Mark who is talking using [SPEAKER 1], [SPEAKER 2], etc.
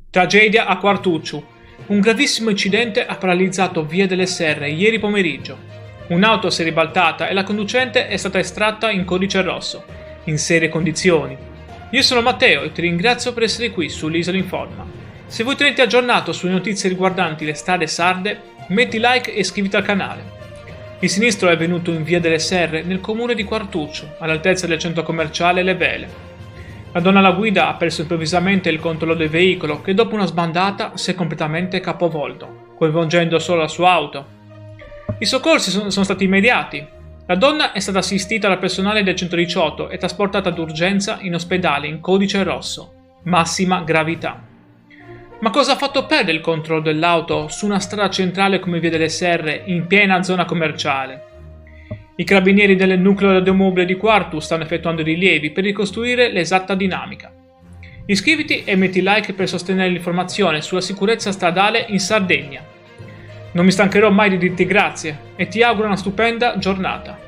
[SPEAKER 1] Tragedia a Quartucciu. Un gravissimo incidente ha paralizzato Via delle Serre ieri pomeriggio. Un'auto si è ribaltata e la conducente è stata estratta in codice rosso, in serie condizioni. Io sono Matteo e ti ringrazio per essere qui sull'Isola Informa. Se vuoi tenerti aggiornato sulle notizie riguardanti le strade sarde, metti like e iscriviti al canale. Il sinistro è avvenuto in Via delle Serre, nel comune di Quartucciu, all'altezza del centro commerciale Le Vele. La donna alla guida ha perso improvvisamente il controllo del veicolo che dopo una sbandata si è completamente capovolto, coinvolgendo solo la sua auto. I soccorsi sono stati immediati. La donna è stata assistita dal personale del 118 e trasportata d'urgenza in ospedale in codice rosso, massima gravità. Ma cosa ha fatto perdere il controllo dell'auto su una strada centrale come Via delle Serre in piena zona commerciale? I carabinieri del nucleo radiomobile di Quartu stanno effettuando rilievi per ricostruire l'esatta dinamica. Iscriviti e metti like per sostenere l'informazione sulla sicurezza stradale in Sardegna. Non mi stancherò mai di dirti grazie e ti auguro una stupenda giornata.